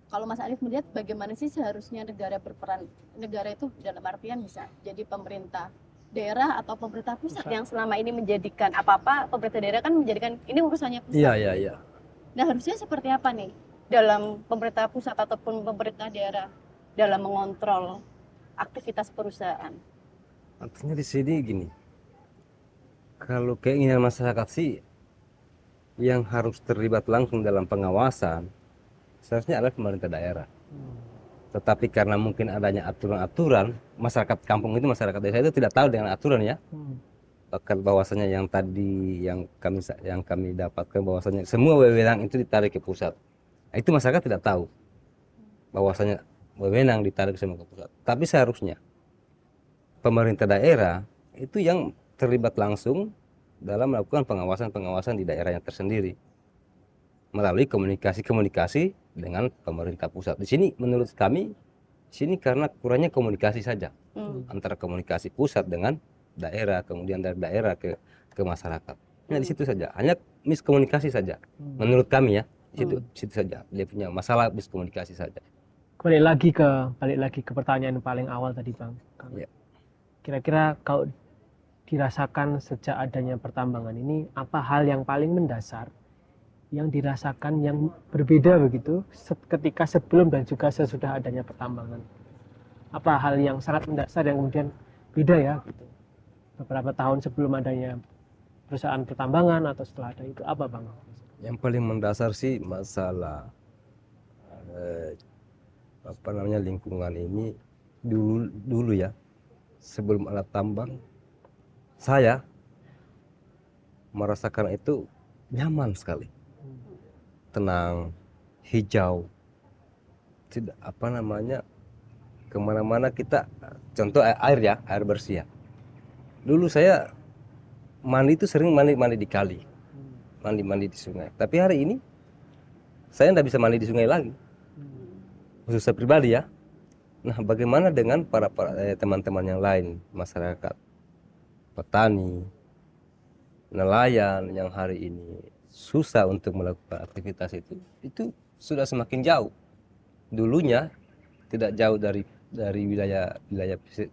Kalau Mas Arief melihat bagaimana sih seharusnya negara berperan? Negara itu dalam artian bisa jadi pemerintah daerah atau pemerintah pusat yang selama ini menjadikan apa-apa pemerintah daerah kan menjadikan ini urusannya pusat. Iya. Nah, harusnya seperti apa nih dalam pemerintah pusat ataupun pemerintah daerah dalam mengontrol aktivitas perusahaan? Artinya di sini gini. Kalau keinginan masyarakat sih yang harus terlibat langsung dalam pengawasan seharusnya adalah pemerintah daerah. Tetapi karena mungkin adanya aturan-aturan, masyarakat kampung itu, masyarakat desa itu tidak tahu dengan aturan ya. Bahkan bahwasanya yang tadi yang kami dapatkan bahwasanya semua wewenang itu ditarik ke pusat. Nah, itu masyarakat tidak tahu bahwasanya wewenang ditarik semua ke pusat. Tapi seharusnya pemerintah daerah itu yang terlibat langsung dalam melakukan pengawasan di daerahnya tersendiri melalui komunikasi dengan pemerintah pusat. Di sini menurut kami, karena kurangnya komunikasi saja antara komunikasi pusat dengan daerah, kemudian dari daerah ke masyarakat. Nah, di situ saja, hanya miskomunikasi saja. Menurut kami ya, di situ saja dia punya masalah miskomunikasi saja. Balik lagi ke pertanyaan paling awal tadi, Bang. Ya. Kira-kira kalau dirasakan sejak adanya pertambangan ini, apa hal yang paling mendasar yang dirasakan yang berbeda begitu ketika sebelum dan juga sesudah adanya pertambangan? Apa hal yang sangat mendasar yang kemudian beda ya gitu? Beberapa tahun sebelum adanya perusahaan pertambangan atau setelah ada itu, apa Bang? Yang paling mendasar sih masalah lingkungan ini dulu ya, sebelum alat tambang saya merasakan itu nyaman sekali, tenang, hijau, tidak kemana-mana kita, contoh air bersih ya. Dulu saya mandi itu sering mandi di kali, mandi-mandi di sungai. Tapi hari ini saya tidak bisa mandi di sungai lagi, khusus saya pribadi ya. Nah, bagaimana dengan para teman-teman yang lain, masyarakat, petani, nelayan yang hari ini susah untuk melakukan aktivitas itu sudah semakin jauh. Dulunya tidak jauh dari wilayah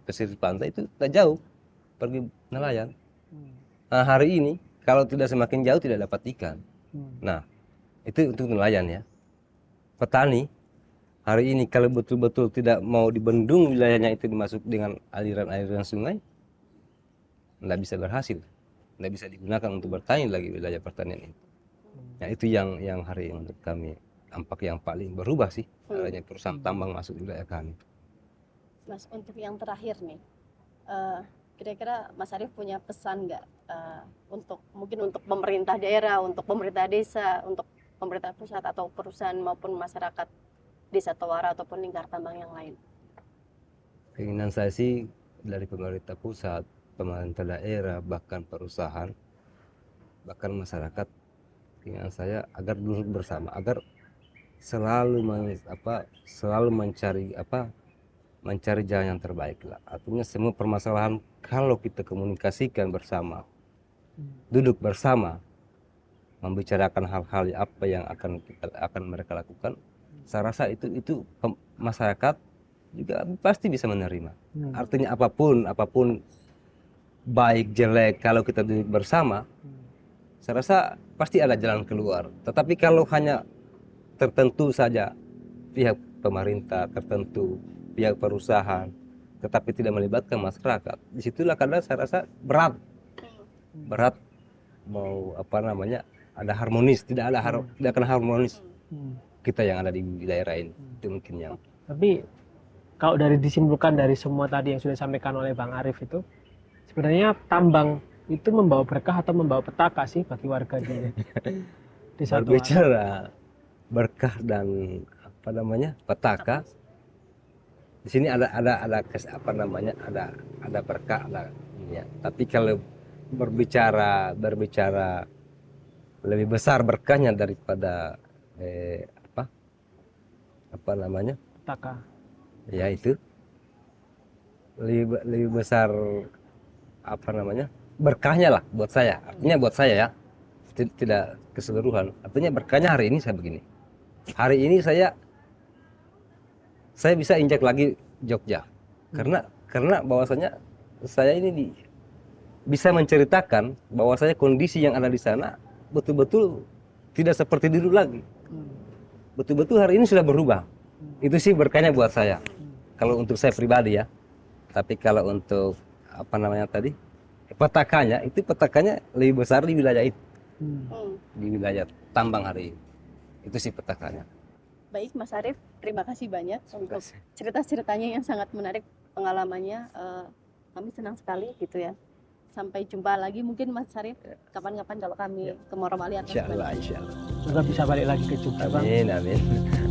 pesisir pantai, itu tidak jauh pergi nelayan. Nah, hari ini kalau tidak semakin jauh tidak dapat ikan. Nah, itu untuk nelayan ya. Petani hari ini kalau betul-betul tidak mau dibendung wilayahnya itu dimasuk dengan aliran-aliran sungai, tidak bisa berhasil, tidak bisa digunakan untuk bertani lagi wilayah pertanian itu. Nah, itu yang hari ini menurut kami tampak yang paling berubah sih, adanya perusahaan tambang masuk di wilayah kami. Mas, untuk yang terakhir nih, kira-kira Mas Arief punya pesan nggak mungkin untuk pemerintah daerah, untuk pemerintah desa, untuk pemerintah pusat atau perusahaan maupun masyarakat Desa Tawara ataupun lingkar tambang yang lain? Keinginan saya sih dari pemerintah pusat, pemerintah daerah, bahkan perusahaan, bahkan masyarakat, keinginan saya agar duduk bersama, agar selalu mencari jalan yang terbaik lah. Artinya semua permasalahan kalau kita komunikasikan bersama, duduk bersama, membicarakan hal-hal apa yang akan mereka lakukan, saya rasa itu masyarakat juga pasti bisa menerima. Artinya apapun baik jelek, kalau kita duduk bersama, saya rasa pasti ada jalan keluar. Tetapi kalau hanya tertentu saja, pihak pemerintah tertentu, pihak perusahaan, tetapi tidak melibatkan masyarakat, disitulah kadang saya rasa berat mau ada harmonis, tidak akan harmonis kita yang ada di daerah ini. Itu mungkin yang. Tapi kalau disimpulkan dari semua tadi yang sudah disampaikan oleh Bang Arief itu, sebenarnya tambang itu membawa berkah atau membawa petaka sih bagi warga di Desa Tawara? Berbicara berkah dan petaka, di sini ada berkah, ya. Tapi kalau berbicara lebih besar berkahnya daripada Petaka. Ya itu lebih besar berkahnya lah buat saya. Artinya buat saya ya, tidak keseluruhan. Artinya berkahnya hari ini saya begini. Hari ini saya bisa injak lagi Jogja karena bahwasanya saya ini bisa menceritakan bahwasanya kondisi yang ada di sana betul-betul tidak seperti dulu lagi. Betul-betul hari ini sudah berubah. Itu sih berkahnya buat saya. Kalau untuk saya pribadi ya. Tapi kalau untuk petakanya lebih besar di wilayah itu. Di wilayah tambang hari ini. Itu sih petakanya. Baik Mas Arief, terima kasih banyak untuk cerita-ceritanya yang sangat menarik, pengalamannya. Kami senang sekali gitu ya. Sampai jumpa lagi mungkin Mas Arief kapan-kapan kalau kami ke Morowali atau Insyaallah. Semoga bisa balik lagi ke Jogja, Bang. Amin.